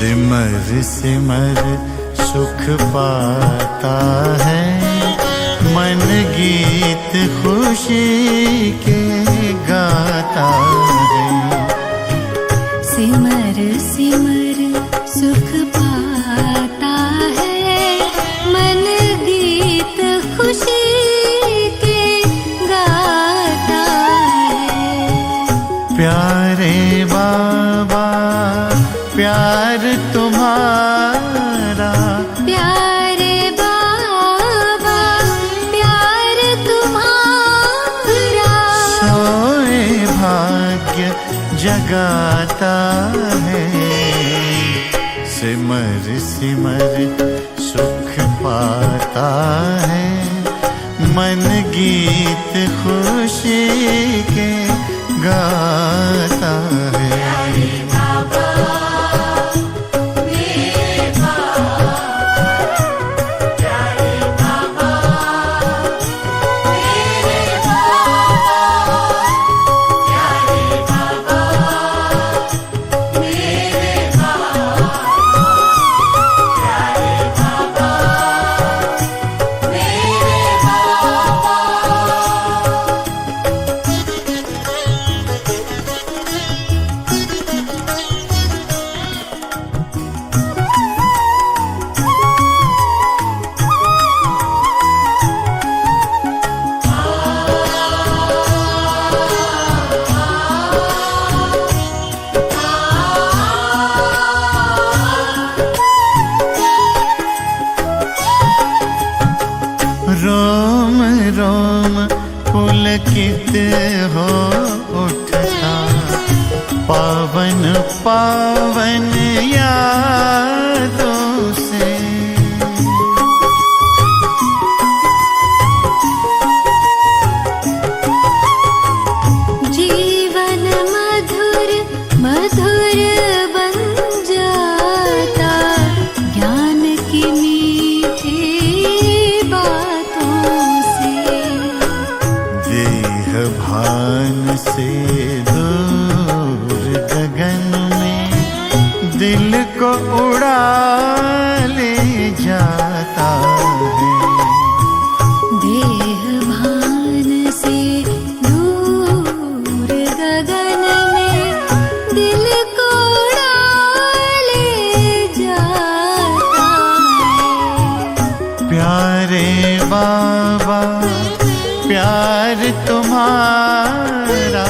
सिमर सिमर सुख पाता है, मन गीत खुशी के गाता है। सिमर सिमर सुख पाता है, मन गीत खुशी के गाता है। प्यारे बाबा प्यार तुम्हारा, प्यारे बाबा प्यार तुम्हारा, सोए भाग्य जगाता है। सिमर सिमर सुख पाता है, मन गीत खुशी के गाता है। रोम रोम पुलकित हो उठता, पावन पावन यादों से। जीवन मधुर मधुर बन जाता, ज्ञान की मीठी बातों से। देह भान से दूर गगन में दिल को उड़ा ले जाता है। देह भान से दूर गगन में दिल को उड़ा ले जाता है। प्यारे बाबा प्यार तुम्हारा,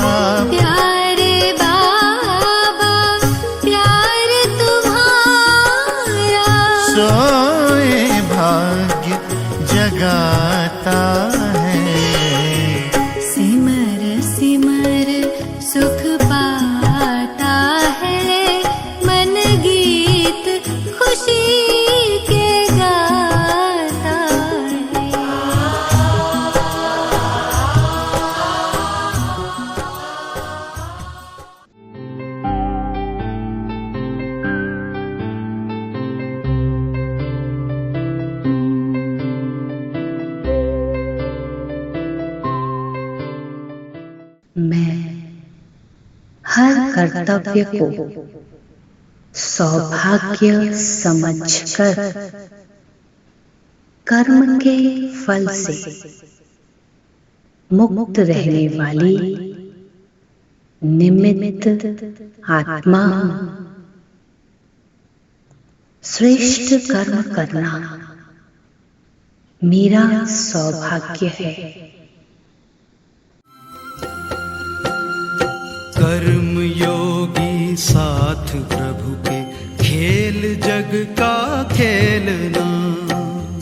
प्यारे बाबा प्यार तुम्हारा, सोए भाग्य जगाता है। सिमर सिमर सुख पाता है, मन गीत खुशी के गाता है। मैं हर कर्तव्य को सौभाग्य समझकर कर्म के फल से मुक्त रहने वाली निमित्त आत्मा हूं। श्रेष्ठ कर्म करना मेरा सौभाग्य है। कर्म योगी साथ प्रभु के, खेल जग का खेलना।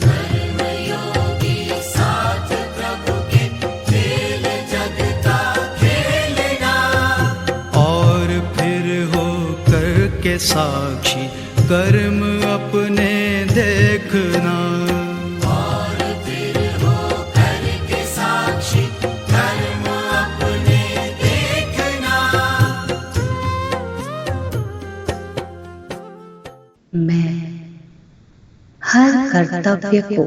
कर्म योगी साथ प्रभु के, खेल जग का खेलना। और फिर हो कर के साक्षी कर्म अपने देखना। और फिर हो कर के साक्षी कर्म अपने देखना। मैं हर कर्तव्य को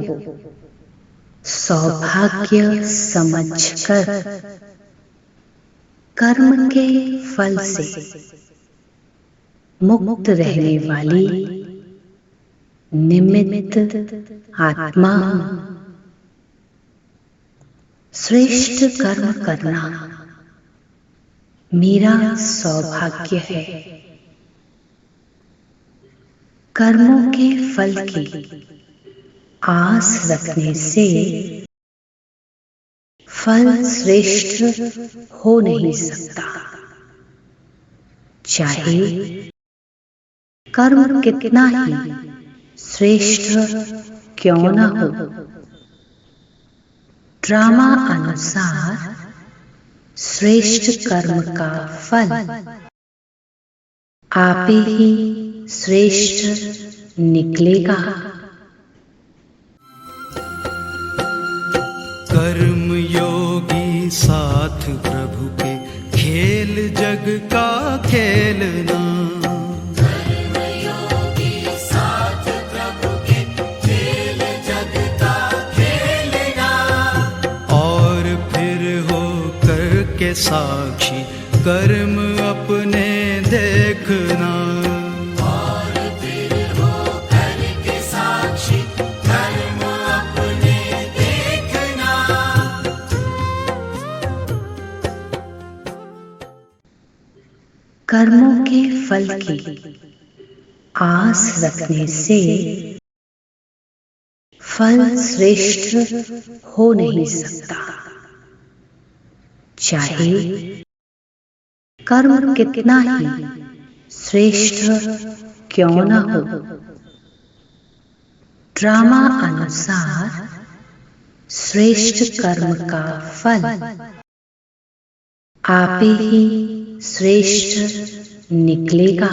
सौभाग्य समझकर कर्म के फल से मुक्त रहने वाली निमित्त आत्मा हूं। श्रेष्ठ कर्म करना मेरा सौभाग्य है। कर्मों के फल की आस रखने से फल श्रेष्ठ हो नहीं सकता, चाहे कर्म कितना ही श्रेष्ठ क्यों न हो। ड्रामा अनुसार श्रेष्ठ कर्म का फल आप ही श्रेष्ठ निकलेगा। कर्म योगी साथ प्रभु के, खेल जग का खेलना। कर्म योगी साथ प्रभु के, खेल जग का खेलना। और फिर हो करके साक्षी, कर्म अपने देखना। और फिर हो करके साक्षी, कर्म अपने देखना। कर्मों के फल की आस रखने से फल श्रेष्ठ हो नहीं सकता, चाहे कर्म कितना ही श्रेष्ठ क्यों न हो। ड्रामा अनुसार श्रेष्ठ कर्म का फल आप ही श्रेष्ठ निकलेगा।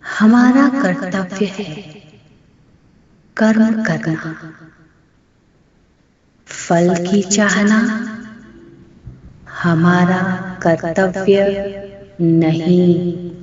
हमारा कर्तव्य है कर्म करना, फल की चाहना हमारा कर्तव्य नहीं।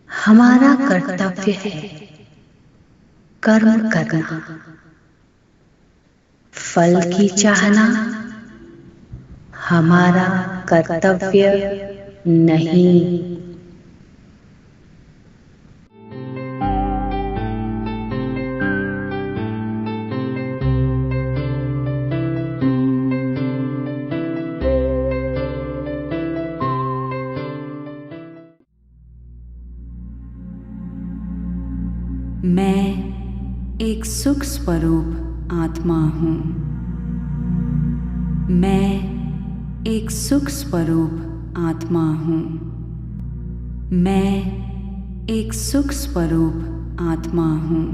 हमारा कर्तव्य है कर्म करना, फल की चाहना हमारा कर्तव्य नहीं। मैं एक सुख स्वरूप आत्मा हूँ। मैं एक सुख स्वरूप आत्मा हूँ। मैं एक सुख स्वरूप आत्मा हूँ।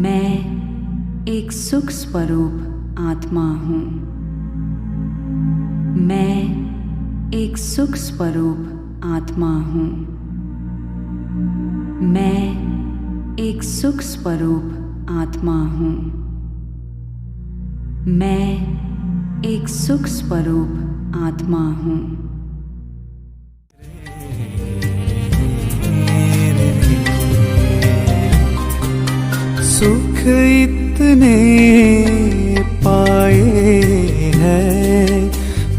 मैं एक सुख स्वरूप आत्मा हूँ। मैं एक सुख स्वरूप आत्मा हूँ। मैं एक सुख स्वरूप आत्मा हूँ। मैं एक सुख स्वरूप आत्मा हूँ। सुख इतने पाए हैं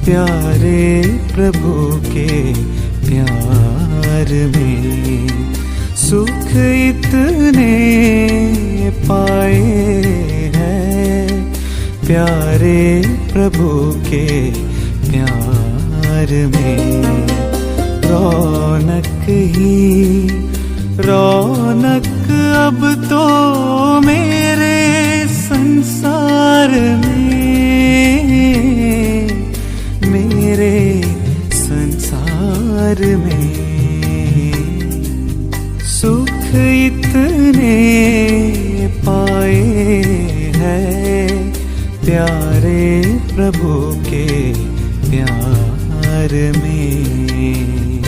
प्यारे प्रभु के प्यार में। सुख इतने पाए हैं प्यारे प्रभु के प्यार में। रौनक ही रौनक अब तो मेरे संसार में, मेरे संसार में। सुख इतने पाए हैं प्यारे प्रभु के प्यार में।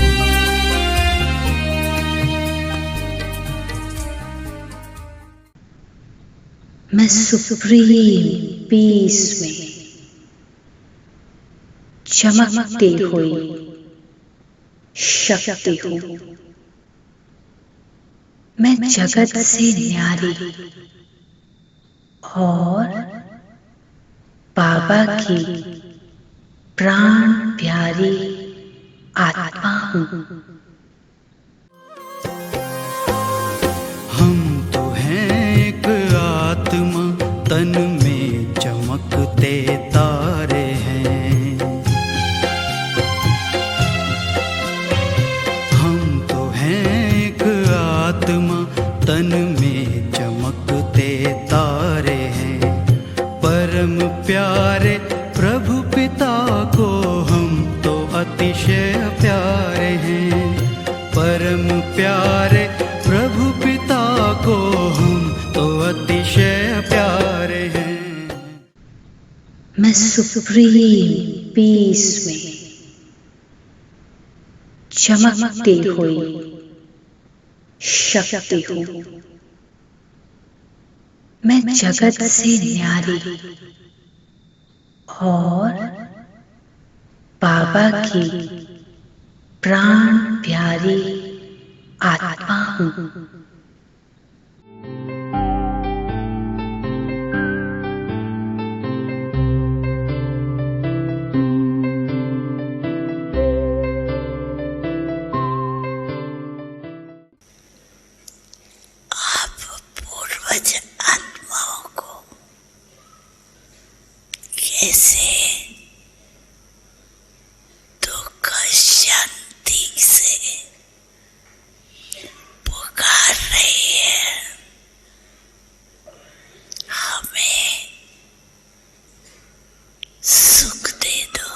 मैं सुप्रीम पीस में चमकती हुई शक्ति हूँ। मैं जगत से न्यारी और बाबा की प्राण प्यारी आत्मा हूँ। हम तो हैं एक आत्मा, तन में चमकते तारे हैं। हम तो हैं एक आत्मा, तन में चमकते तारे हैं। परम प्यारे प्रभु पिता को हम तो अतिशय प्यारे हैं। परम प्यारे प्रभु पिता को हम तो अतिशय प्यारे हैं। मैं सुप्रीम पीस में चमकती हुई शक्ति हूँ। मैं जगत से न्यारी और बाबा की प्राण प्यारी आत्मा हूँ। पूर्वज आत्माओं को कैसे दुख शांति से पुकार रही है। हमें सुख दे दो,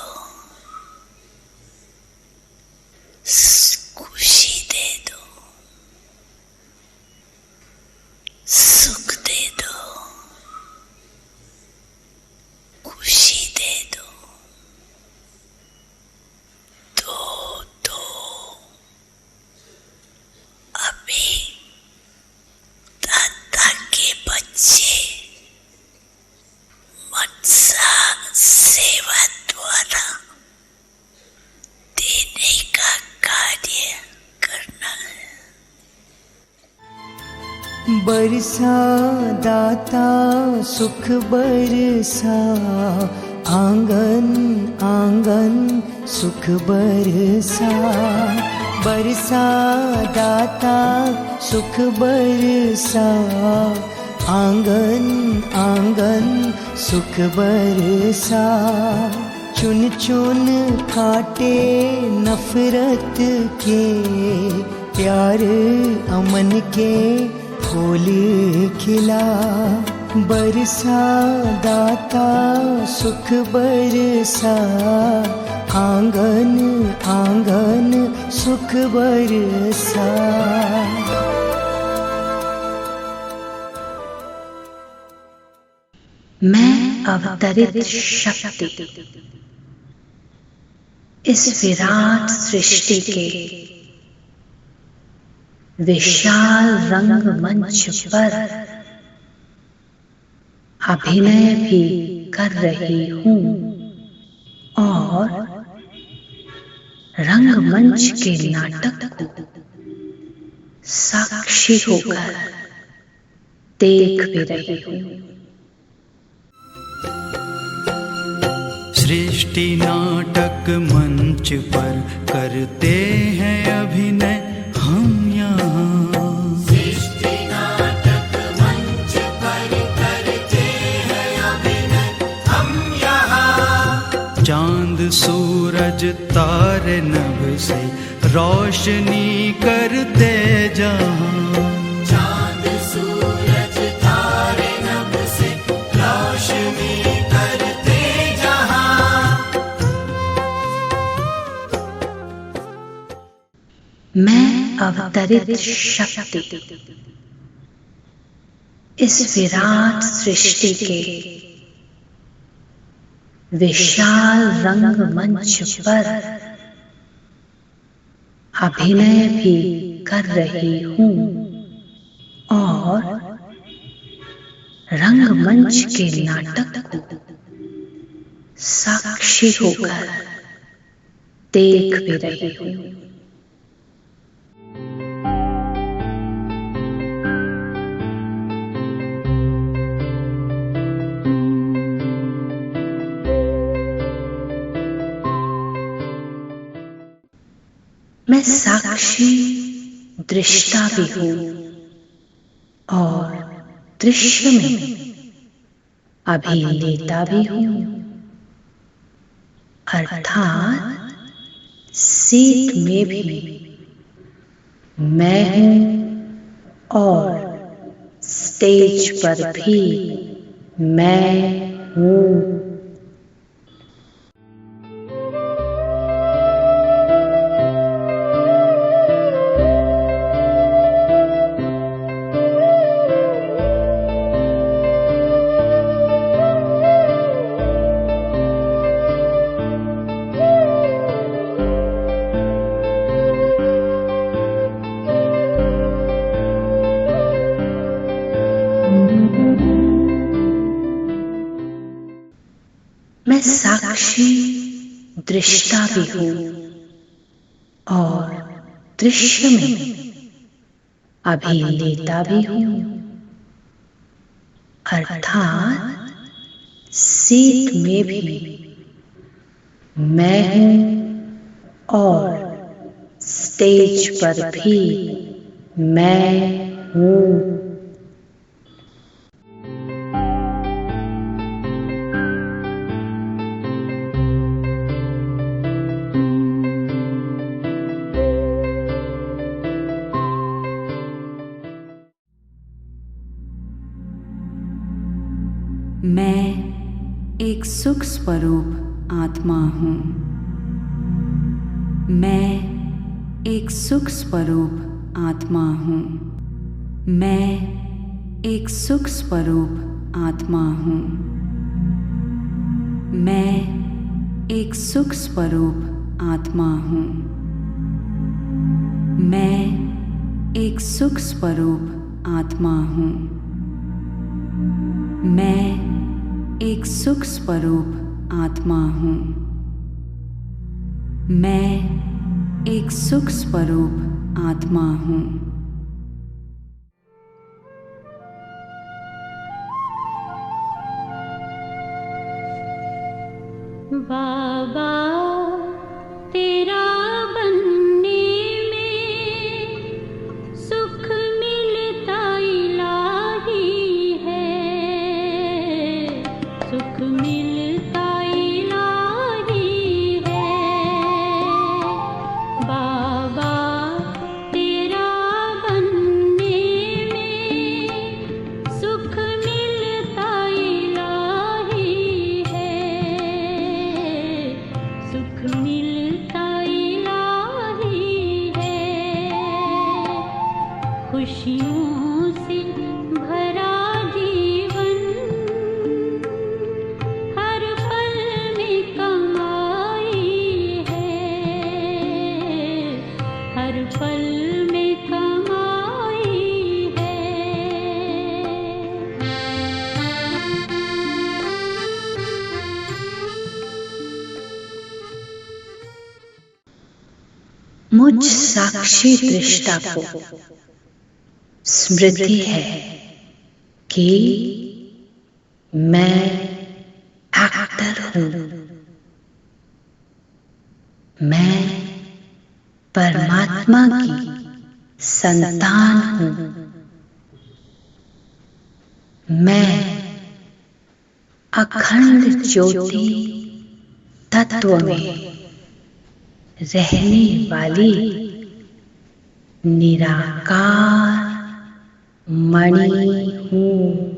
खुशी दे दो, सुख दे दो, खुशी दे दो, दो अभी दादा के बच्चे मनसा सेवा द्वारा देने का कार्य करना है। बरसा दाता सुख बरसा, आंगन आंगन सुख बरसा। बरसा दाता सुख बरसा, आंगन आंगन सुख बरसा। चुन चुन काटे नफरत के, प्यार अमन के फूल खिला। बरसा दाता सुख बरसा, आंगन आंगन सुख बरसा। मैं अवतरित शक्ति इस विराट सृष्टि के विशाल रंगमंच पर अभिनय भी कर रही हूँ और रंगमंच के नाटक को साक्षी होकर देख भी रही हूँ। सृष्टि नाटक मंच पर करते हैं अभिनय हम यहाँ। सृष्टि नाटक मंच पर करते हैं अभिनय हम यहाँ। चांद सूरज तारे नभ से रोशनी करते जहाँ। चांद सूरज तारे नभ से रोशनी करते जहाँ। मैं अवतरित शक्ति इस विराट सृष्टि के विशाल रंगमंच पर अभिनय भी कर रही हूँ और रंगमंच के नाटक को साक्षी होकर देख भी रही हूँ। मैं साक्षी दृष्टा भी हूँ और दृश्य में अभिनेता भी हूँ, अर्थात सीट में भी मैं हूँ और स्टेज पर भी मैं हूँ। मैं साक्षी दृष्टा भी हूँ और दृश्य में अभिनेता भी हूँ, अर्थात सीट में भी मैं हूँ और स्टेज पर भी मैं हूँ। मैं एक सुख स्वरूप आत्मा हूँ। मैं एक सुख स्वरूप आत्मा हूँ। मैं एक सुख स्वरूप आत्मा हूँ। मैं एक सुख स्वरूप आत्मा हूँ। मैं एक सुख स्वरूप आत्मा हूँ। मैं एक सुख स्वरूप आत्मा हूँ। मैं एक सुख स्वरूप आत्मा हूँ। बाबा तेरा बनने में सुख मिलता इलाही है, सुख मिलता इलाही है। बाबा तेरा बनने में सुख मिलता इलाही है, सुख मिलता इलाही है। खुशियों से भरा जीवन हर पल में कमाई है, हर पल में कमाई है। मुझ साक्षी दृष्टा को स्मृति है कि मैं एक्टर हूँ। मैं परमात्मा की संतान हूँ। मैं अखंड ज्योति तत्व में रहने वाली निराकार मणि हूँ।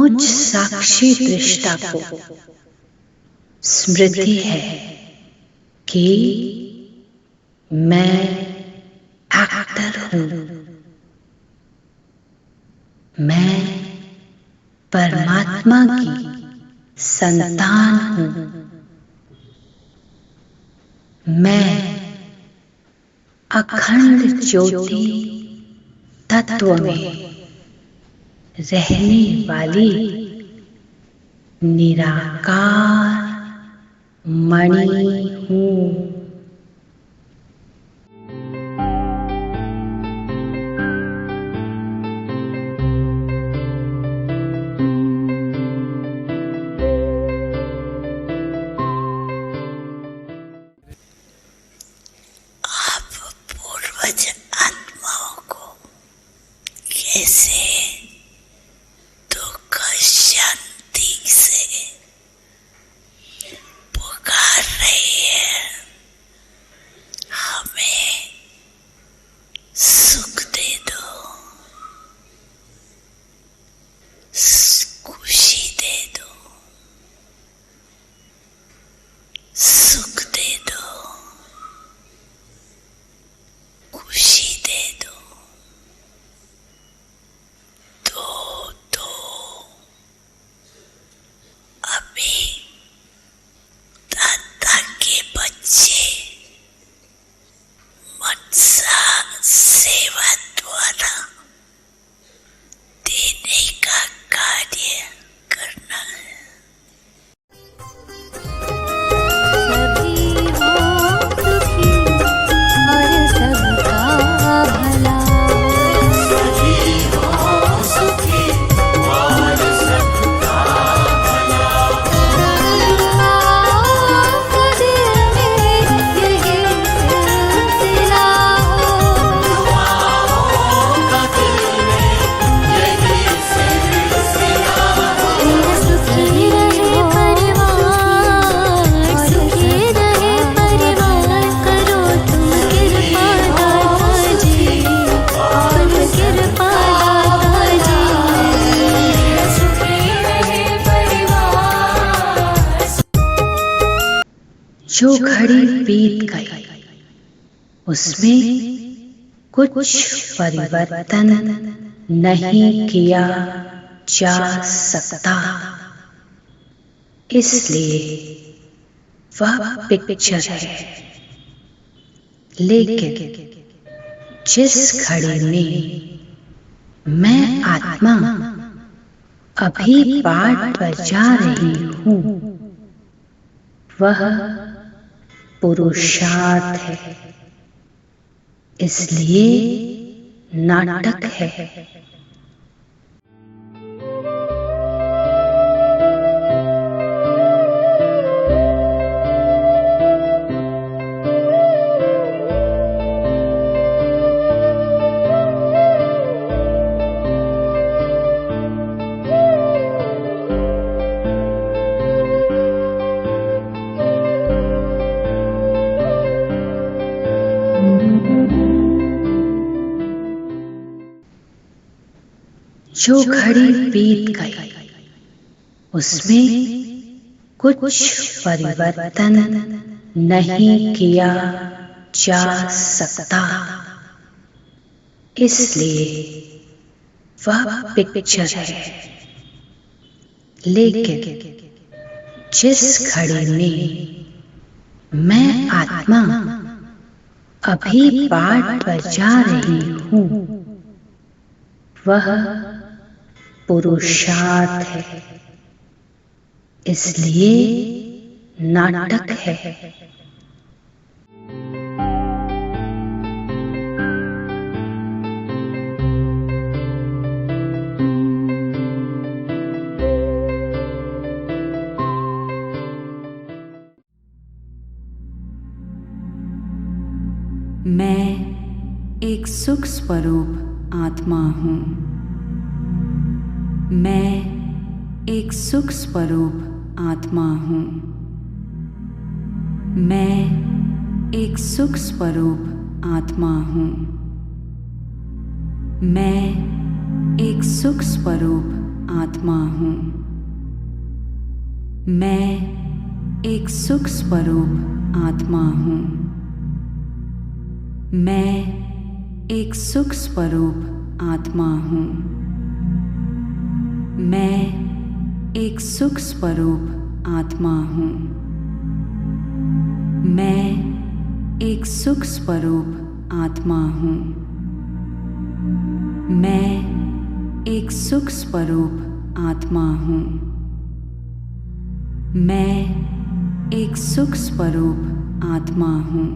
मुझ साक्षी दृष्टा को स्मृति है कि मैं एक्टर हूं। मैं परमात्मा की संतान हूं। मैं अखंड ज्योति तत्व में रहने वाली निराकार मणि हूं। पूर्वज आत्माओं को कैसे दुख शांति से पुकार रही है। हमें सुख दे दो, खुशी दे दो, सुख दे दो, खुशी दे दो। अभी दादा के बच्चे मनसा सेवा द्वारा देने का कार्य करना है। सभी हो सुखी और सबका भला। सभी हो सुखी और सबका भला। दुआओं दिल में यही सिलसिला हो। दुआओं का दिल में यही सिलसिला हो। सुखी रहे परिवार, सुखी रहे परिवार। करो तुम कृपा दाता जी, तुम कृपा दाता जी। सुखी रहे परिवार। जो घड़ी बीत गई उसमें कुछ परिवर्तन नहीं किया जा सकता, इसलिए वह पिक्चर है। लेकिन जिस घड़ी में मैं आत्मा अभी पाठ बजा रही हूं वह पुरुषार्थ है, इसलिए नाटक है। जो घड़ी बीत गई उसमें कुछ परिवर्तन नहीं किया जा सकता, इसलिए वह पिक्चर है। लेकिन जिस घड़ी में मैं आत्मा अभी पाठ बजा रही हूं वह पुरुषार्थ है, इसलिए नाटक है। मैं एक सुख स्वरूप आत्मा हूँ। मैं एक सुख स्वरूप आत्मा हूँ। मैं एक सुख स्वरूप आत्मा हूँ। मैं एक सुख स्वरूप आत्मा हूँ। मैं एक सुख स्वरूप आत्मा हूँ। मैं एक सुख स्वरूप आत्मा हूँ। मैं एक सुख स्वरूप आत्मा हूँ। मैं एक सुख स्वरूप आत्मा हूँ। मैं एक सुख स्वरूप आत्मा हूँ। मैं एक सुख स्वरूप आत्मा हूँ।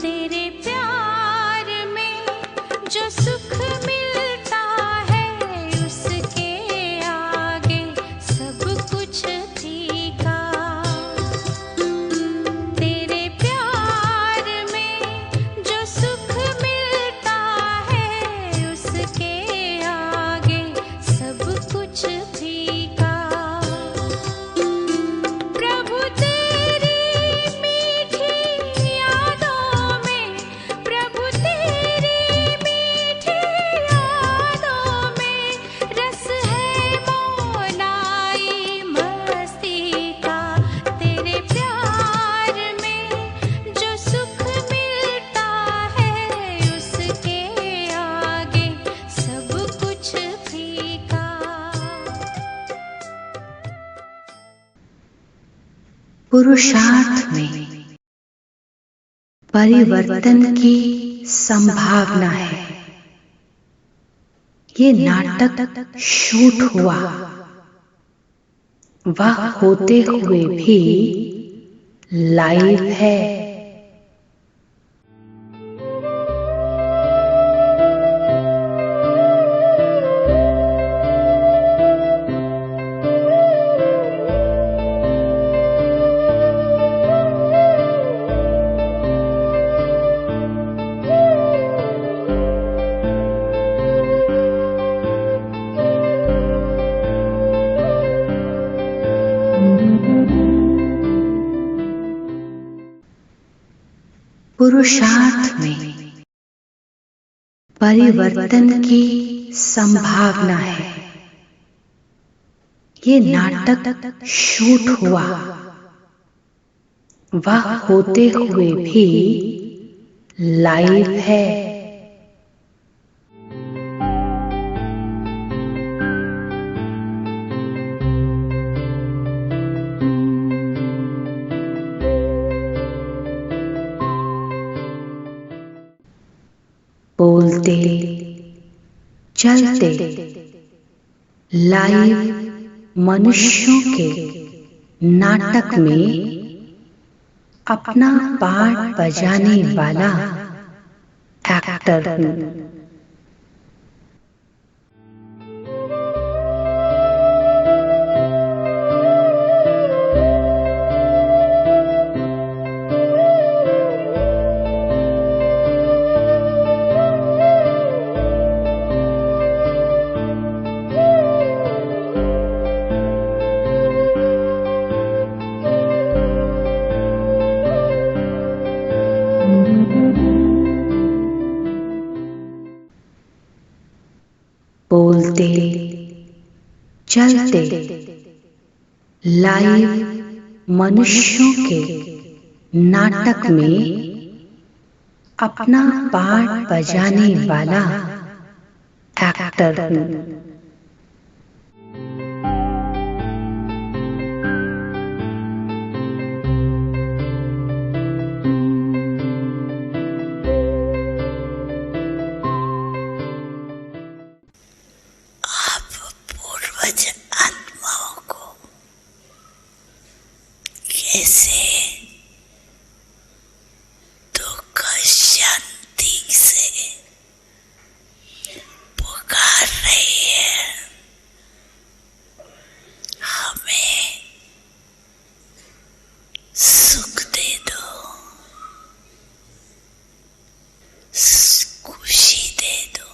तेरे प्यार में जो सुख मिलता है उसके आगे सब कुछ फीका। तेरे प्यार में जो सुख मिलता है उसके आगे सब कुछ फीका। प्रभु तेरी मीठी यादों में, प्रभु तेरी मीठी यादों में रस है मौलाई मस्ती का। तेरे प्यार में जो सुख मिलता है उसके आगे सब कुछ फीका। पुरुषार्थ में परिवर्तन की संभावना है। ये नाटक शूट हुआ, वह होते हुए भी लाइव है। पुरुषार्थ में परिवर्तन की संभावना है। ये नाटक शूट हुआ, वह होते हुए भी लाइव है। बोलते चलते लाइव मनुष्यों के नाटक में अपना पार्ट बजाने वाला एक्टर हूँ। बोलते चलते लाइव मनुष्यों के नाटक में अपना पार्ट बजाने वाला एक्टर हूँ। पूर्वज आत्माओं को कैसे दुख शांति से पुकार रही है। हमें सुख दे दो, खुशी दे दो,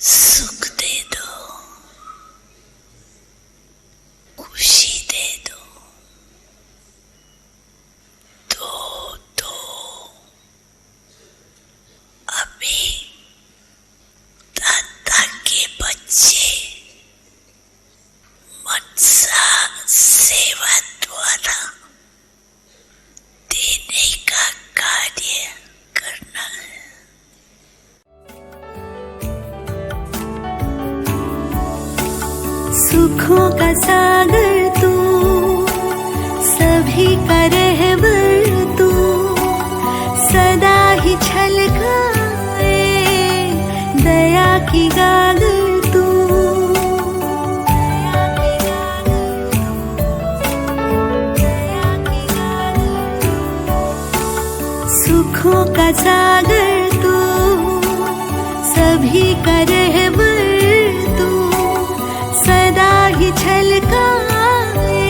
सुख दे दो, खुशी दे सुखों का सागर तू, सभी का रहबर तू, सदा ही छलकाए दया की गागर तू। सुखों का सागर तू, सभी का रहबर तू, सदा ही छलकाए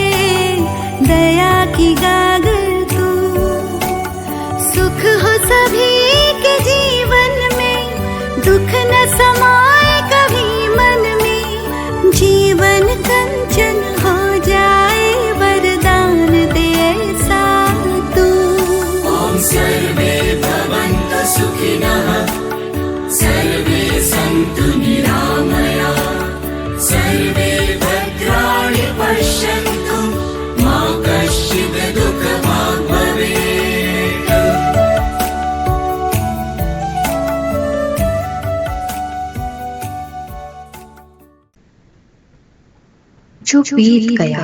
दया की गागर तू। सुख हो सभी के जीवन में, दुख न समाए कभी मन में, जीवन कंचन हो जाए वरदान दे ऐसा तू। ॐ सर्वे भवन्तु सुखिनः, सर्वे सन्तु निरामया, सर्वे भद्राणि पश्यन्तु, मा कश्चित् दुःखभाग् भवेत्। जो बीत गया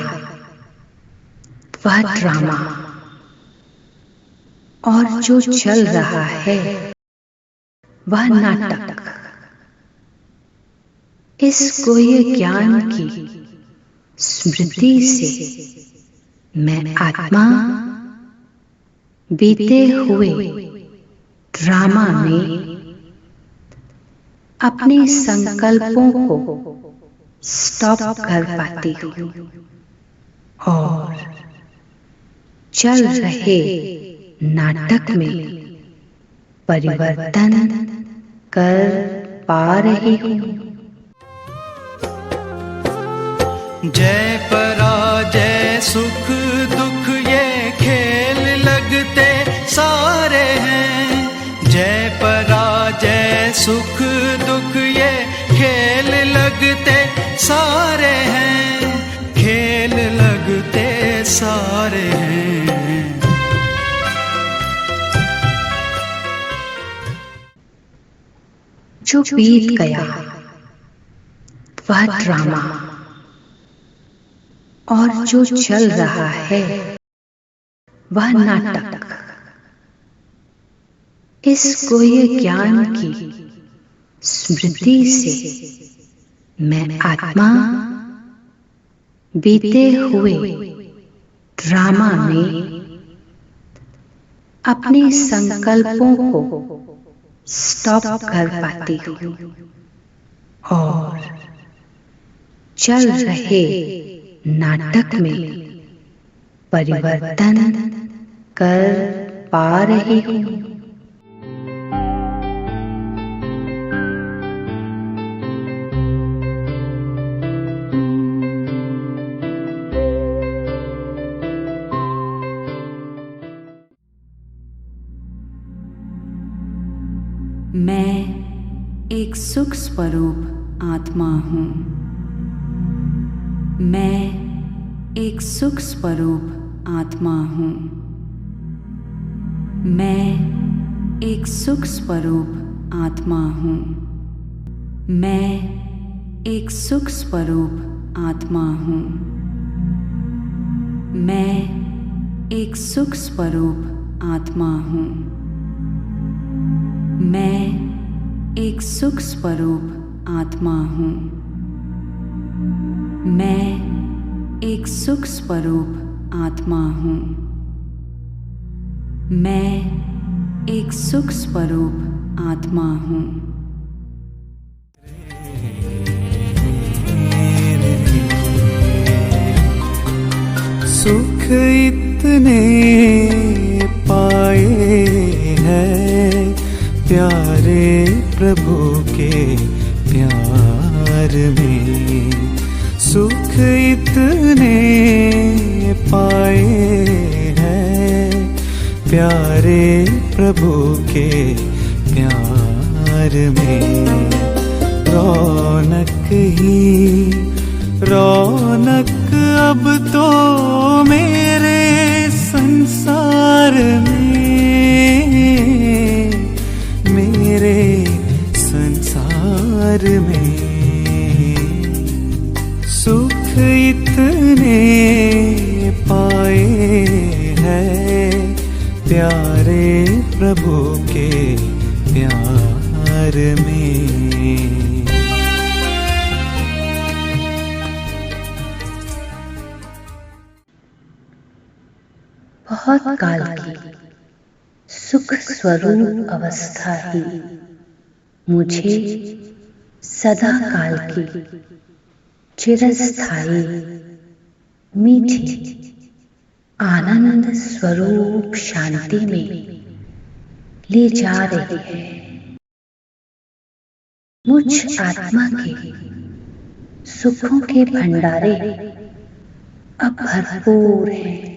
वह ड्रामा, और जो चल रहा है वह नाटक। इस गोये ज्ञान की स्मृति से मैं आत्मा बीते हुए ड्रामा में अपने संकल्पों को स्टॉप कर पाती हूँ और चल रहे नाटक में परिवर्तन कर पा रही हूँ। जय पराजय सुख दुख ये खेल लगते सारे हैं। जय पराजय सुख दुख ये खेल लगते सारे हैं, खेल लगते सारे हैं। जो बीत गया वह ड्रामा, और जो चल रहा है वह नाटक। इस गोये ज्ञान की स्मृति से मैं आत्मा बीते हुए ड्रामा में अपने संकल्पों को स्टॉप कर पाती हूँ और चल रहे नाटक में परिवर्तन कर पा रही हूँ। मैं एक सुख स्वरूप आत्मा हूँ। मैं एक सुख स्वरूप आत्मा हूँ। मैं एक सुख स्वरूप आत्मा हूँ। मैं एक सुख स्वरूप आत्मा हूँ। मैं एक सुख स्वरूप आत्मा हूँ। मैं एक सुख स्वरूप आत्मा हूँ। मैं एक सुख स्वरूप आत्मा हूँ। मैं एक सुख स्वरूप आत्मा हूँ। सुख इतने पाए हैं प्यारे प्रभु के प्यार में। सुख इतने पाए हैं प्यारे प्रभु के प्यार में। रौनक ही रौनक अब तो मेरे संसार में, मेरे संसार में। सुख इतने पाए हैं प्यारे प्रभु के प्यार में। बहुत काल की सुख स्वरूप अवस्था ही मुझे सदा काल की चिरस्थायी मीठी आनंद स्वरूप शांति में ले जा रही है। मुझ आत्मा के सुखों के भंडारे अब भरपूर हैं।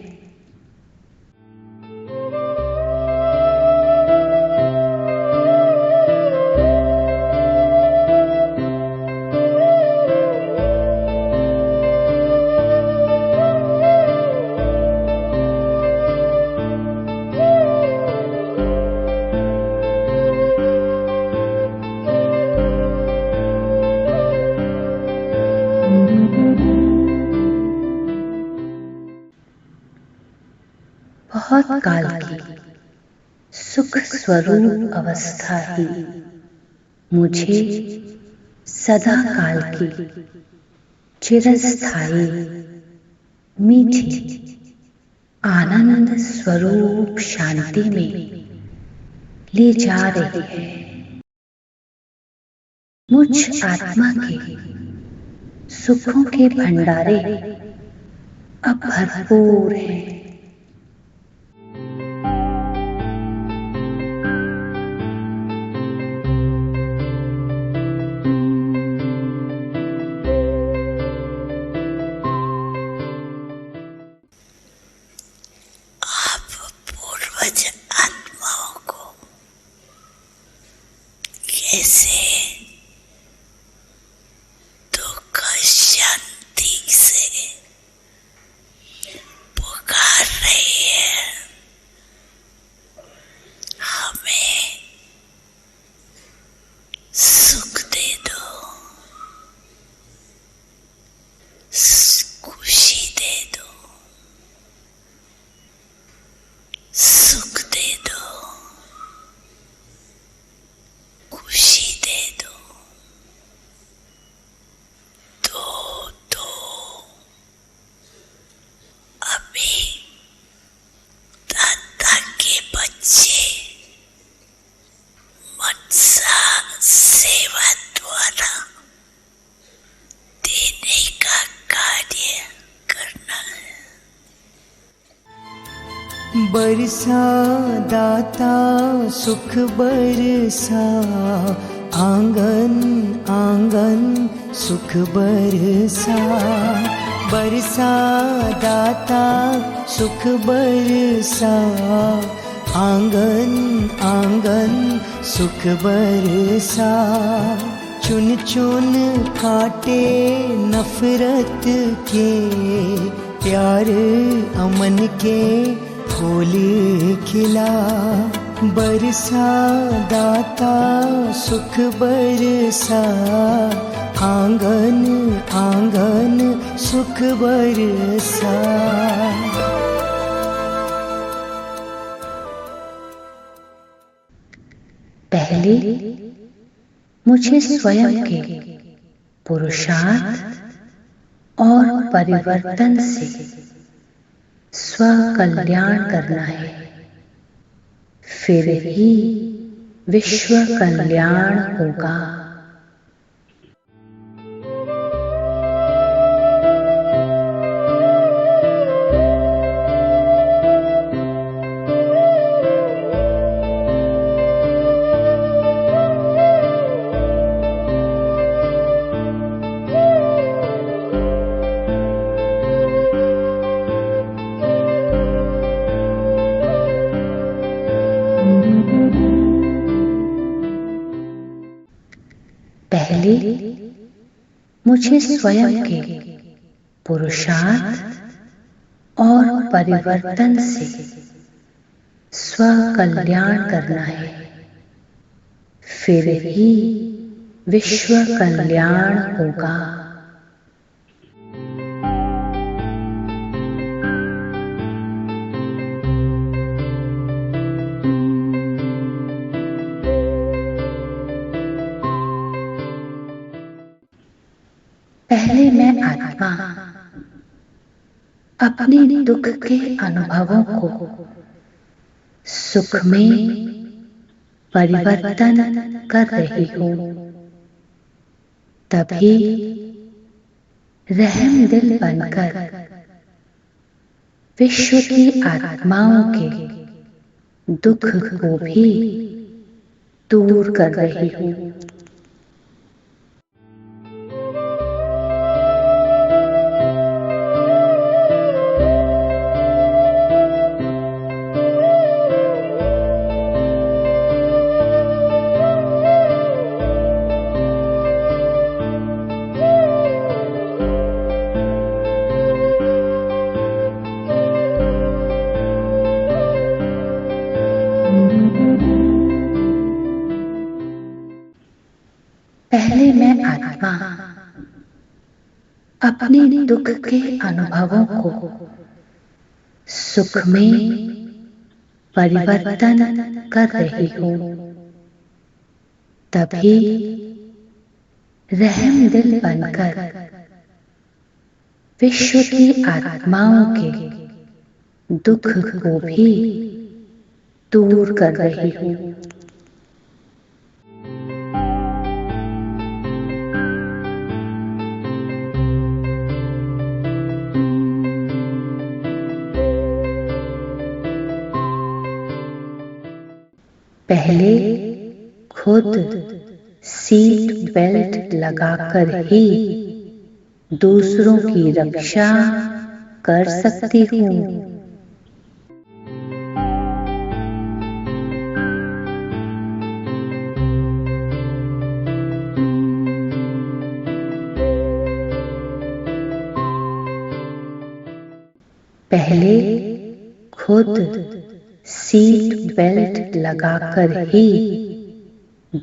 बहुत काल की सुख स्वरूप अवस्था ही मुझे सदा काल की चिरस्थायी मीठी आनंद स्वरूप शांति में ले जा रही है। मुझ आत्मा के सुखों के भंडारे अब भरपूर हैं। आत्माओं को कैसे दुख शांति से पुकार रही है। हमें सुख दे दो, खुशी दे दो, सुख दे दो, खुशी दे दो, दो अभी दादा के बच्चे मनसा सेवा द्वारा देने का कार्य करना है। बरसा दाता सुख बरसा, आंगन आंगन सुख बरसा। बरसा दाता सुख बरसा, आंगन आंगन सुख बरसा। चुन चुन काटे नफरत के, प्यार अमन के फूल खिला। बरसा दाता सुख बरसा, आंगन आंगन सुख बरसा। पहले मुझे स्वयं के पुरुषार्थ और परिवर्तन से स्व कल्याण करना है, फिर ही विश्व कल्याण होगा। पहले मुझे स्वयं के पुरुषार्थ और परिवर्तन से स्व कल्याण करना है, फिर ही विश्व कल्याण होगा। पहले मैं आत्मा अपने दुख के अनुभवों को सुख में परिवर्तन कर रही हूँ। तभी रहम दिल बनकर विश्व की आत्माओं के दुख को भी दूर कर रही हूँ। पहले मैं आत्मा अपने दुख के अनुभवों को सुख में परिवर्तन कर रही हूँ। तभी रहम दिल बनकर विश्व की आत्माओं के दुख को भी दूर कर रही हूँ। पहले खुद सीट बेल्ट लगाकर ही दूसरों की रक्षा कर सकती हूँ। पहले खुद सीट बेल्ट लगाकर ही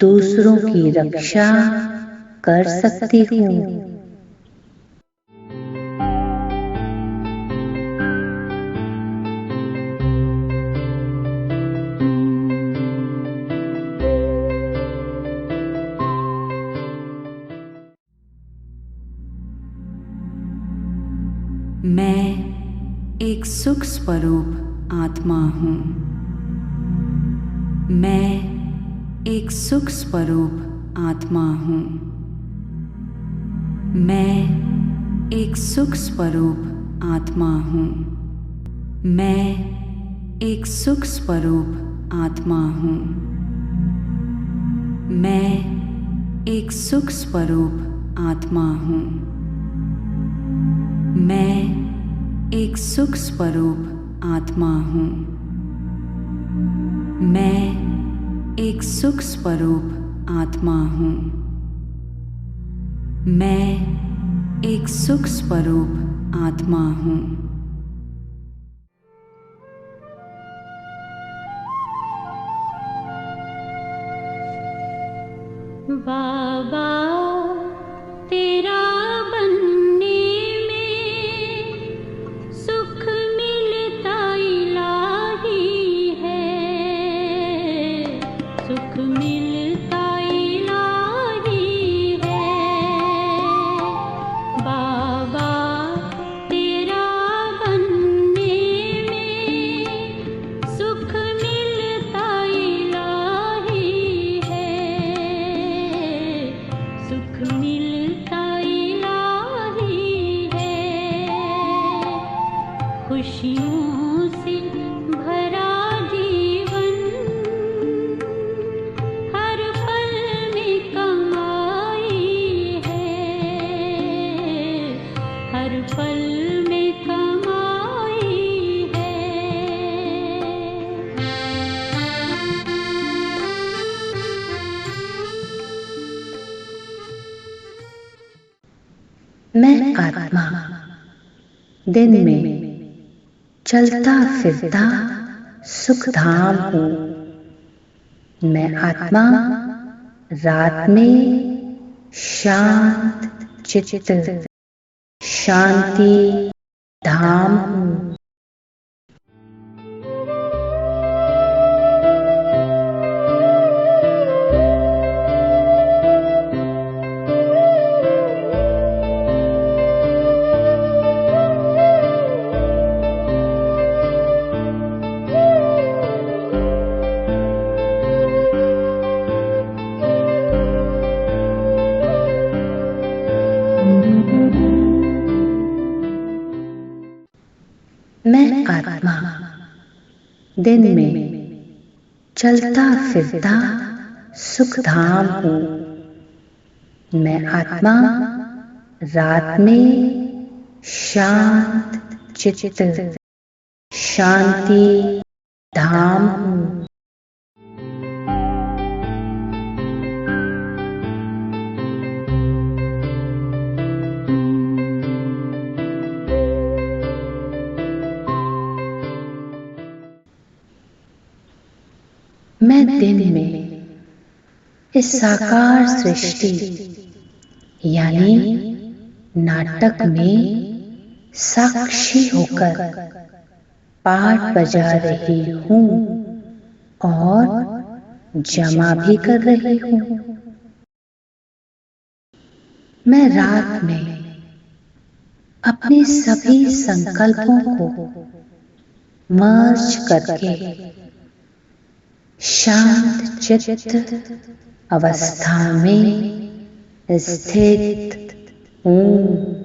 दूसरों की रक्षा कर सकती हूँ। मैं एक सुख स्वरूप आत्मा हूँ। मैं एक सुख स्वरूप आत्मा हूँ। मैं एक सुख स्वरूप आत्मा हूँ। मैं एक सुख स्वरूप आत्मा हूँ। मैं एक सुख स्वरूप आत्मा हूँ। मैं एक सुख स्वरूप आत्मा हूँ। मैं एक सुख स्वरूप आत्मा हूँ। मैं एक सुख स्वरूप आत्मा हूँ। बाबा तेरा बनने में सुख मिलता इलाही है, सुख मिलता इलाही है। बाबा तेरा बनने में सुख मिलता इलाही है, सुख मिलता इलाही है। खुशियों से भरा जीवन हर पल में कमाई है, हर पल में कमाई है। मैं आत्मा दिन में चलता फिरता सुखधाम हूँ। मैं आत्मा रात में शांत चित्त शांति धाम हूँ। मैं आत्मा दिन में चलता फिरता सुख धाम हूँ। मैं आत्मा रात में शांत चित्त शांति धाम हूँ। मैं दिन में इस साकार सृष्टि यानी नाटक में साक्षी होकर पाठ बजा रही हूँ और जमा भी कर रही हूँ। मैं रात में अपने सभी संकल्पों को मर्ज करके शांत चित्त अवस्था में स्थित हूँ।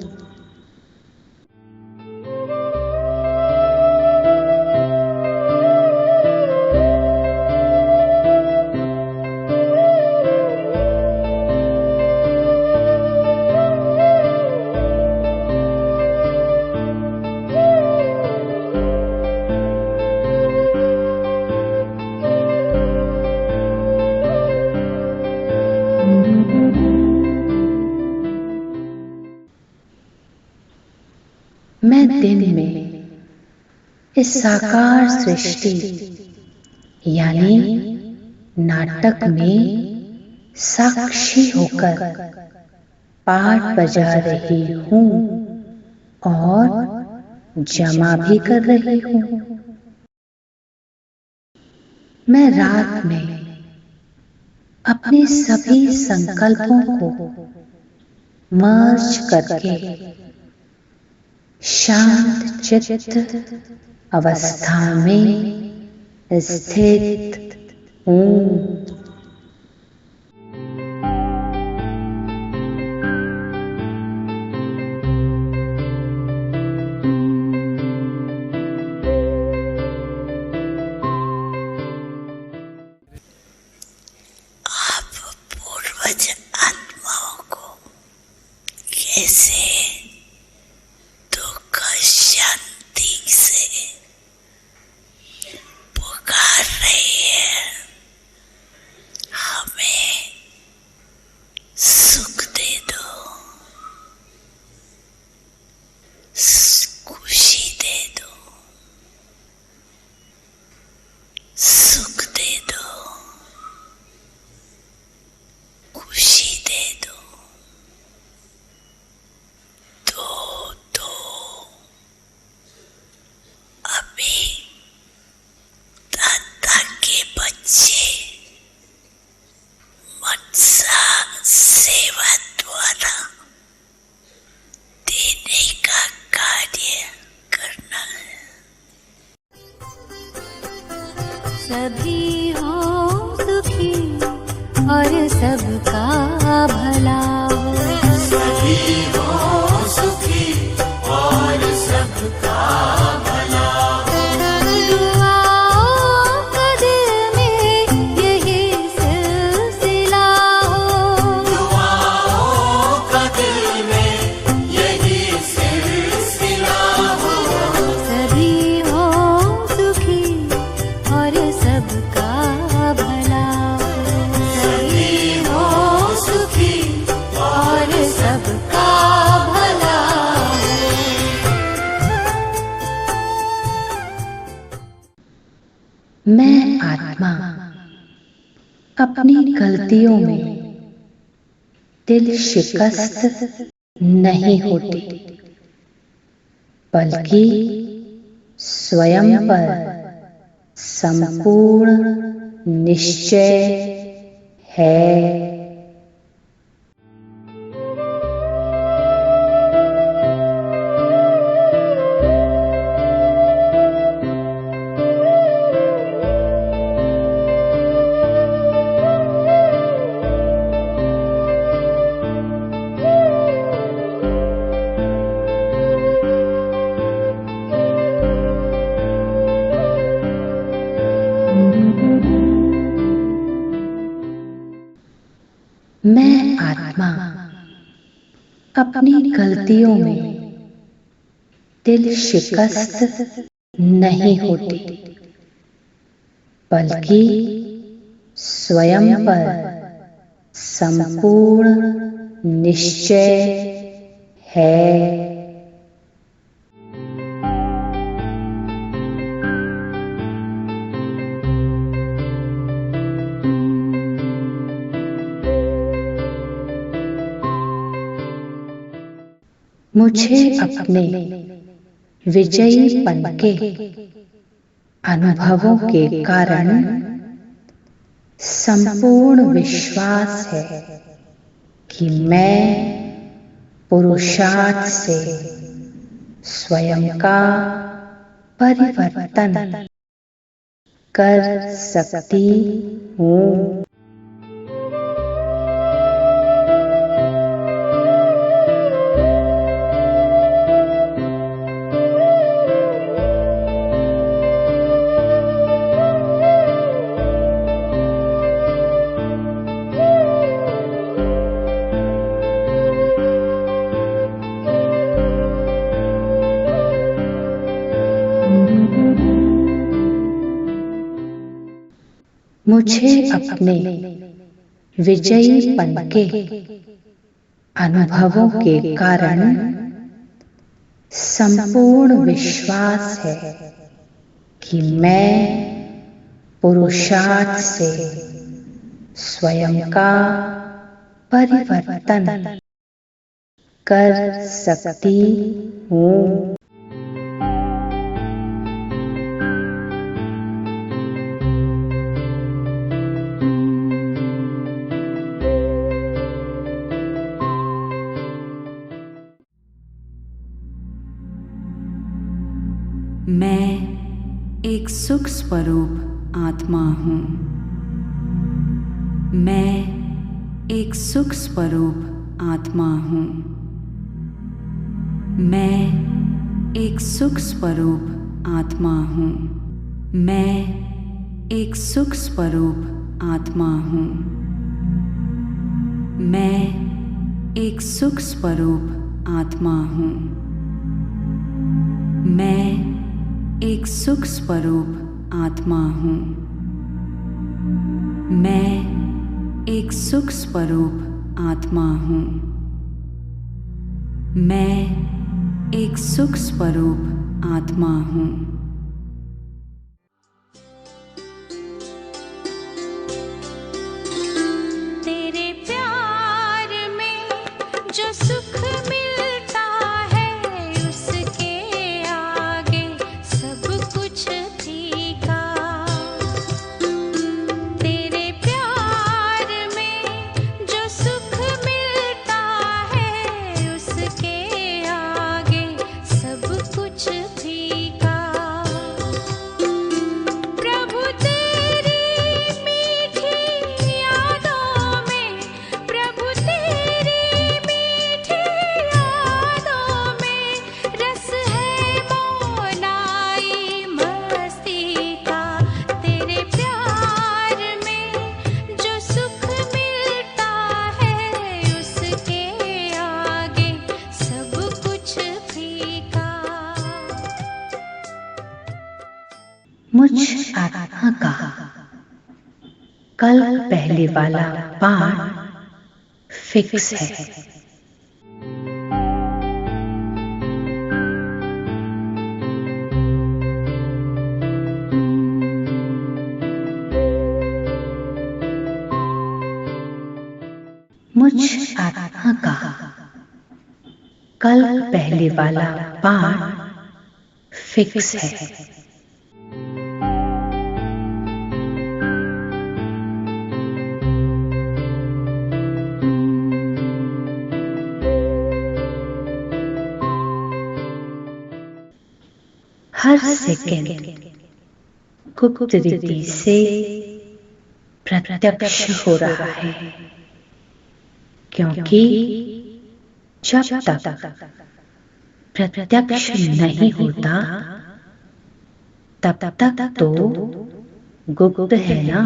मैं दिन में इस साकार सृष्टि यानी नाटक में साक्षी होकर पाठ बजा रही हूँ और जमा भी कर रही हूँ। मैं रात में अपने सभी संकल्पों को मर्ज करके शांत चित्त अवस्था में स्थित हूँ। आप पूर्वज आत्माओं को कैसे दुख शांति से पुकार रही है, हमें सुख दे दो, खुशी दे दो, सुख दे दो, खुशी दे दो, अभी दादा के बच्चे मनसा सेवा द्वारा देने का कार्य करना है। सभी हो सुखी और सबका भला हो। सभी हो सुखी और सबका भला दुआओं का दिल में यही सिलसिला हो। दुआओं का दिल में यही सिलसिला हो। सभी हो सुखी और सबका भला हो। सभी हो सुखी और सबका भला मैं आत्मा अपनी गलतियों में दिल शिकस्त नहीं होती, बल्कि स्वयं पर संपूर्ण निश्चय है। मैं आत्मा अपनी गलतियों में दिल शिकस्त नहीं होती, बल्कि स्वयं पर संपूर्ण निश्चय है। मुझे अपने विजयीपन के अनुभवों के कारण संपूर्ण विश्वास है कि मैं पुरुषार्थ से स्वयं का परिवर्तन कर सकती हूँ। मुझे अपने विजयीपन के अनुभवों के कारण संपूर्ण विश्वास है कि मैं पुरुषार्थ से स्वयं का परिवर्तन कर सकती हूँ। मैं एक सुख स्वरूप आत्मा हूँ। मैं एक सुख स्वरूप आत्मा हूँ। मैं एक सुख स्वरूप आत्मा हूँ। मैं एक सुख स्वरूप आत्मा हूँ। मैं एक सुख स्वरूप आत्मा हूँ। मैं एक सुख स्वरूप आत्मा हूँ। मैं एक सुख स्वरूप आत्मा हूँ। मैं एक सुख स्वरूप आत्मा हूँ। तेरे प्यार में जो सुख मिलता है उसके आगे सब कुछ फीका। तेरे प्यार में जो सुख मिलता है उसके आगे सब कुछ फीका। प्रभु तेरी मीठी यादों में, प्रभु तेरी मीठी यादों में रस है मौलाई मस्ती का। तेरे प्यार में जो सुख मिलता है उसके आगे सब कुछ फीका। मुझ आत्मा का कल पहले वाला पाठ फिक्स है। मुझ आत्मा का कल पहले वाला पाठ फिक्स है। हर सेकंड गुप्त रीति से प्रत्यक्ष हो रहा है, क्योंकि जब तक प्रत्यक्ष नहीं होता तब तक तो गुप्त है ना।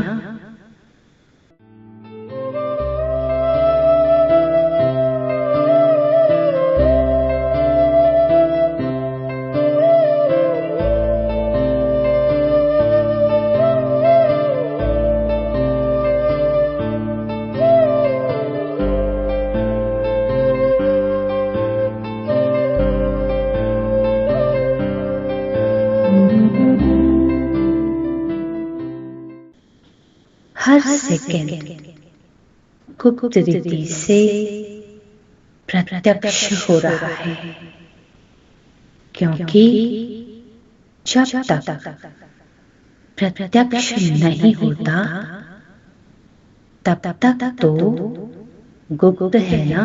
सेकंड गुप्त रीति से प्रत्यक्ष हो रहा है, क्योंकि जब तक प्रत्यक्ष नहीं होता तब तक तो गुप्त है ना।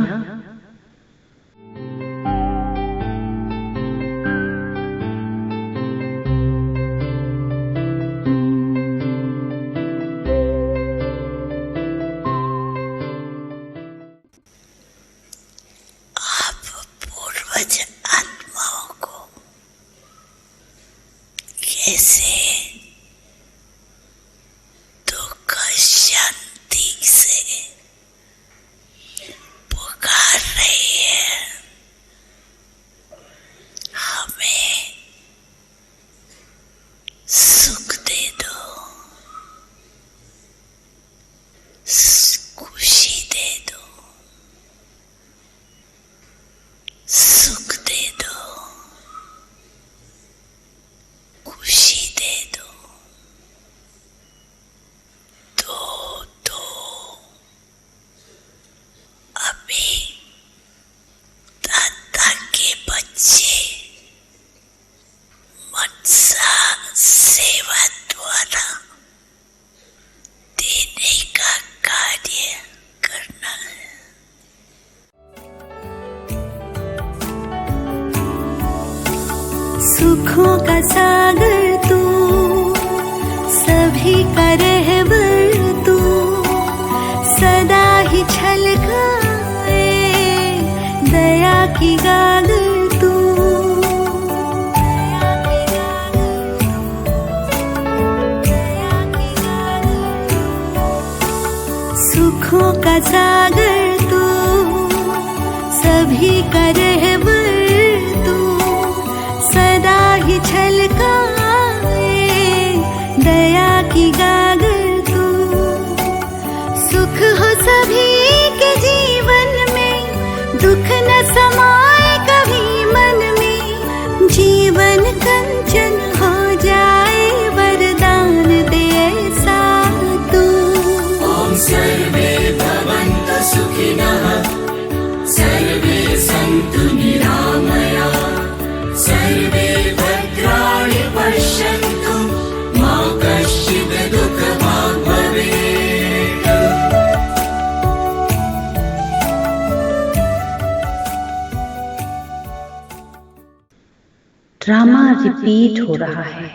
पूर्वज आत्माओं को कैसे दुख शांति से पुकार रही है। हमें सुख दे दो, खुशी दे दो, सुख दे दो, खुशी दे दो, अभी दादा के बच्चे मनसा सेवा द्वारा देने का कार्य करना है। सुखों का सागर तू, सभी का रहबर तू, सदा ही छलकाए दया की गागर तू। सुखों का सागर तू, सभी का रहबर तू, सदा ही छलकाए दया की गागर तू। सुख हो सभी के जीवन में, दुख न समाए कभी मन में। जीवन कंचन हो जाए, वरदान दे ऐसा तू। ओम सर्वे भवन्तु सुखिनः, सर्वे सन्तु निरामया, सर्वे भद्राणि पश्यन्तु, मा कश्चित् दुःखभाग् भवेत्। ड्रामा रिपीट हो रहा है,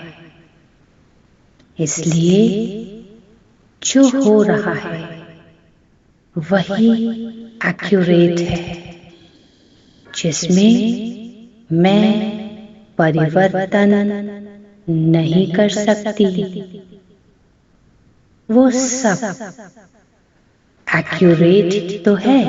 इसलिए जो हो रहा है वही एक्यूरेट है, जिसमें मैं परिवर्तन नहीं कर सकती। वो सब एक्यूरेट तो है।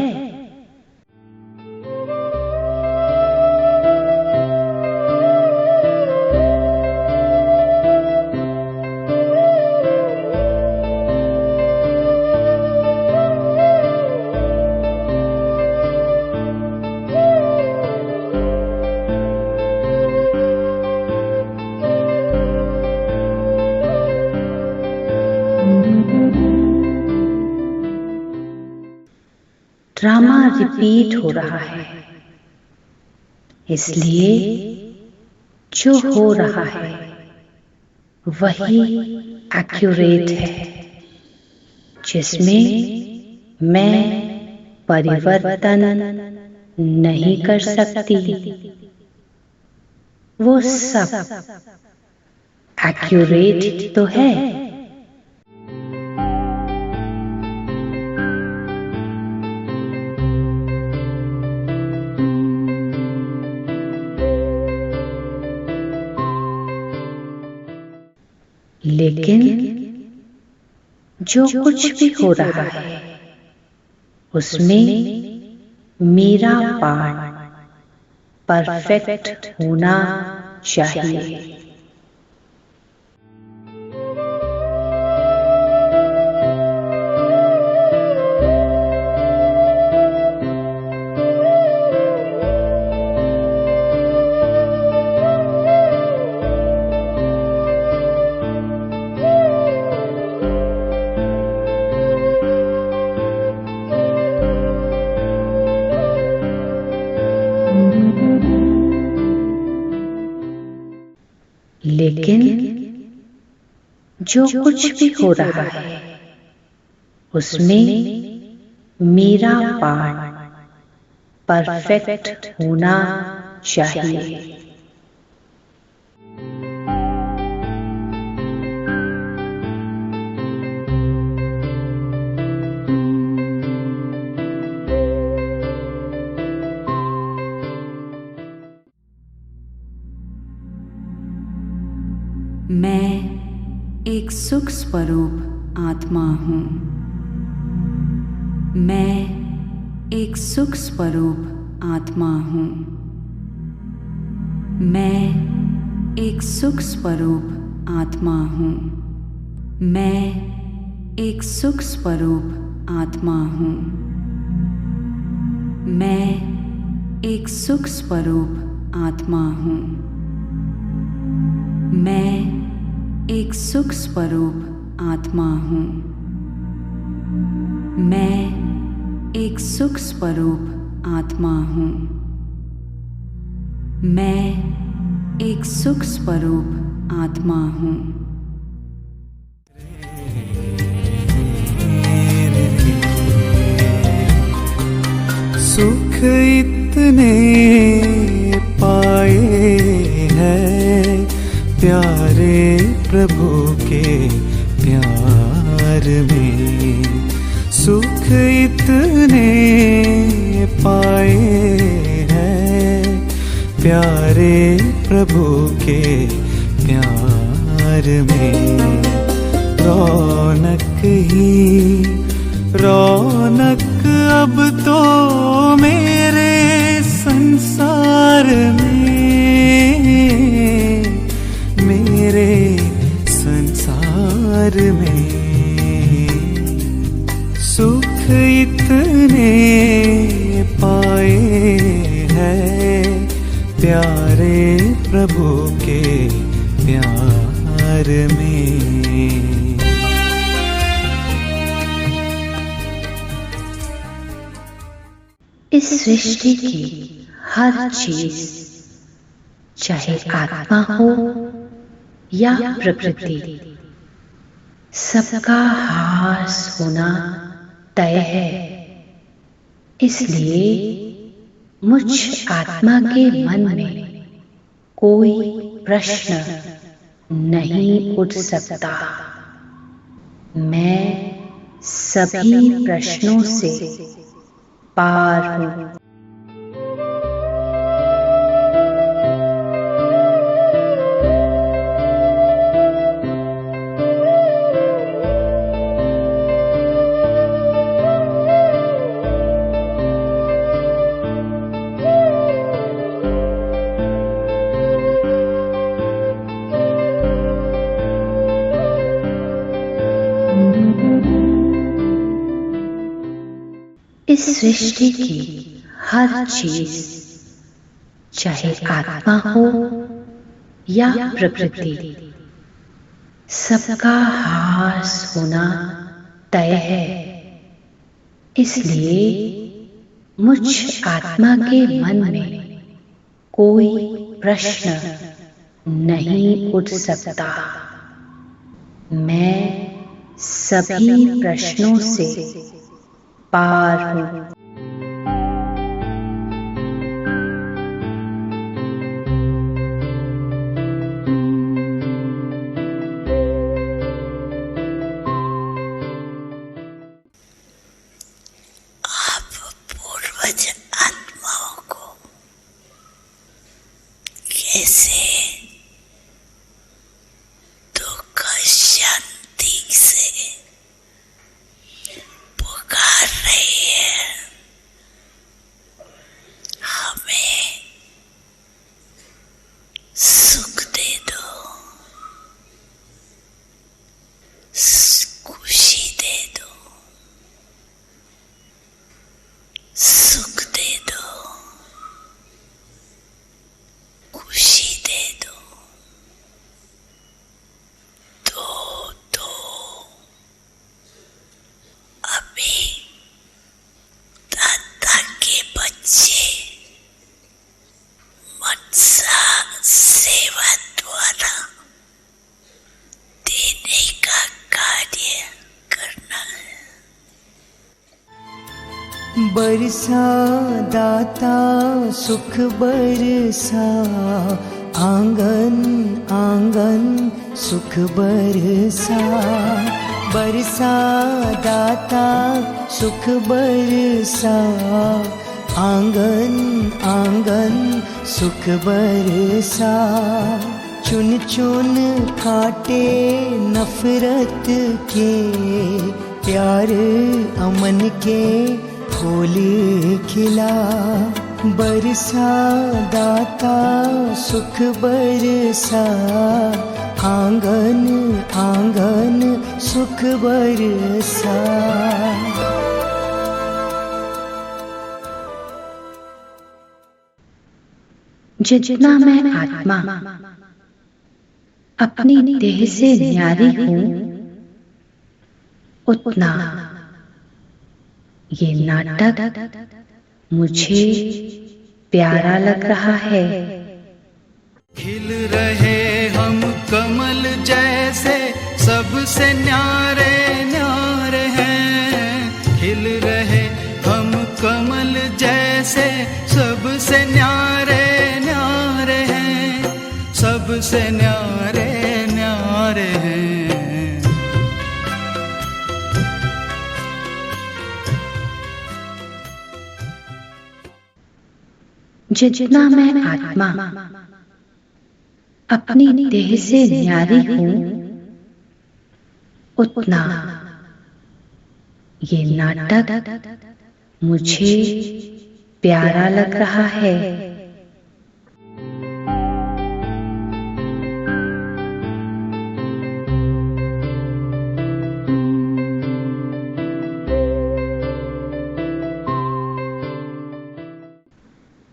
ड्रामा रिपीट हो रहा है, इसलिए जो हो रहा है वही एक्यूरेट है, जिसमें मैं परिवर्तन नहीं कर सकती। वो सब एक्यूरेट तो है। लेकिन जो कुछ भी हो रहा है उसमें मेरा पार्ट परफेक्ट होना चाहिए। लेकिन जो कुछ भी हो रहा है उसमें मेरा पार्ट परफेक्ट होना चाहिए। मैं एक सुख स्वरूप आत्मा हूँ। मैं एक सुख स्वरूप आत्मा हूँ। मैं एक सुख स्वरूप आत्मा हूँ। मैं एक सुख स्वरूप आत्मा हूँ। मैं एक सुख स्वरूप आत्मा हूँ। मैं एक सुख स्वरूप आत्मा हूँ। मैं एक सुख स्वरूप आत्मा हूँ। मैं एक सुख स्वरूप आत्मा हूँ। सुख इतने पाए हैं प्यारे प्रभु के प्यार में। सुख इतने पाए हैं प्यारे प्रभु के प्यार में। रौनक ही रौनक अब तो मेरे संसार में, मेरे संसार में। सुख इतने पाए हैं प्यारे प्रभु के प्यार में। इस सृष्टि की हर चीज, चाहे आत्मा हो या प्रकृति, सबका ह्रास होना तय है। इसलिए मुझ आत्मा के मन में कोई प्रश्न नहीं उठ सकता। मैं सभी प्रश्नों से पार हूँ। इस सृष्टि की हर चीज, चाहे आत्मा हो या प्रकृति, सबका ह्रास होना तय है। इसलिए मुझ आत्मा के मन में कोई प्रश्न नहीं उठ सकता। मैं सभी प्रश्नों से पार हूँ। आप पूर्वज आत्माओं को कैसे दुख शांति से पुकार रही है। हमें सुख दे दो, खुशी दे दो, सुख दे दो, खुशी दे बरसा दाता सुख बरसा, आंगन आंगन सुख बरसा। बरसा दाता सुख बरसा, आंगन आंगन सुख बरसा। चुन चुन काटे नफरत के, प्यार अमन के फूल खिला। बरसा दाता सुख बरसा, आंगन आंगन सुख बरसा। जितना मैं आत्मा अपनी देह से न्यारी हूं, उतना ये नाटक मुझे प्यारा लग रहा है। खिल रहे हम कमल जैसे, सबसे न्यारे न्यारे हैं। खिल रहे हम कमल जैसे, सबसे न्यारे न्यारे हैं, सबसे न्यारे न्यारे हैं। जितना मैं आत्मा अपनी देह से न्यारी हूं, उतना ये नाटक मुझे प्यारा लग रहा है।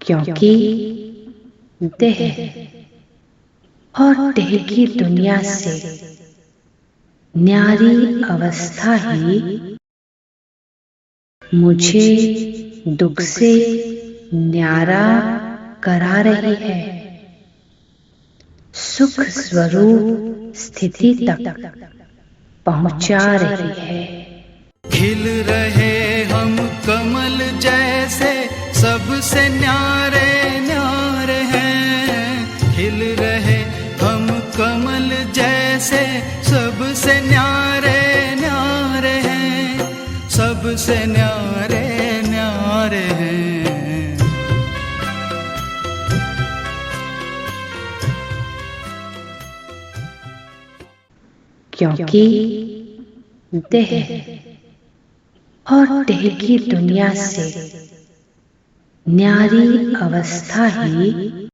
क्योंकि देह और देह की दुनिया से न्यारी अवस्था ही मुझे दुख से न्यारा करा रही है। सुख स्वरूप स्थिति तक पहुंचा रही है। खिल रहे हम कमल जैसे, सबसे न्यारे न्यारे हैं। खिल रहे हम कमल जैसे, सबसे न्यारे न्यारे हैं, सबसे न्यारे न्यारे हैं। क्योंकि देह और देह की दुनिया से न्यारी अवस्था ही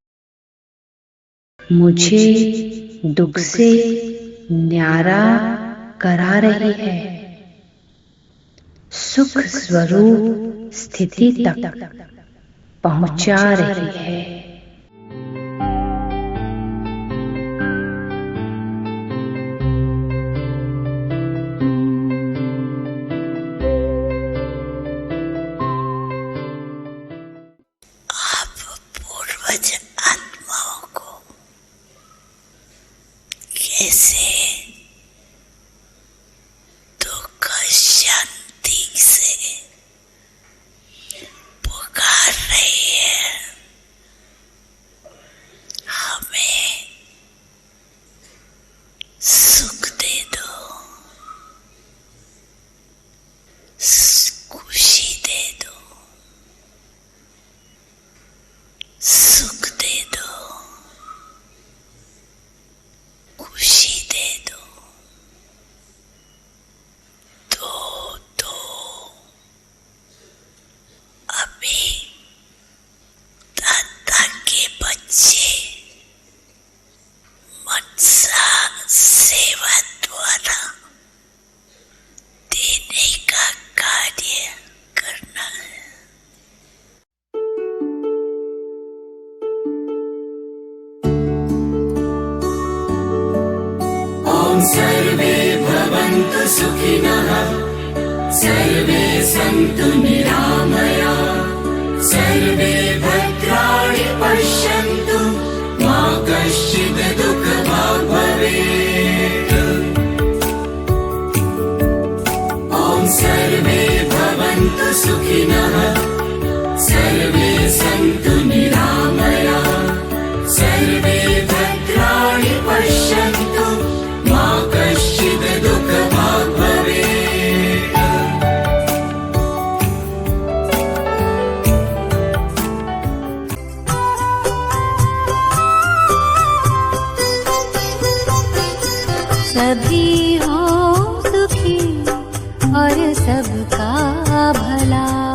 मुझे दुख से न्यारा करा रही है। सुख स्वरूप स्थिति तक पहुंचा रही है। आत्माओं को कैसे दुख शांति से पुकार रही है। हमें सुख दे दो, खुशी दे दो, सुख दे दो, खुशी दे दो, दो अभी दाता के बच्चे मनसा सेवा द्वारा देने का कार्य करना है। सर्वे भवन्तु सुखिनः, सर्वे सन्तु निरामया, सर्वे भद्राणि पश्यन्तु, मा कश्चित् दुःखभाग् भवेत्। ॐ सर्वे भवन्तु सुखिनः। सभी हो सुखी और सबका भला।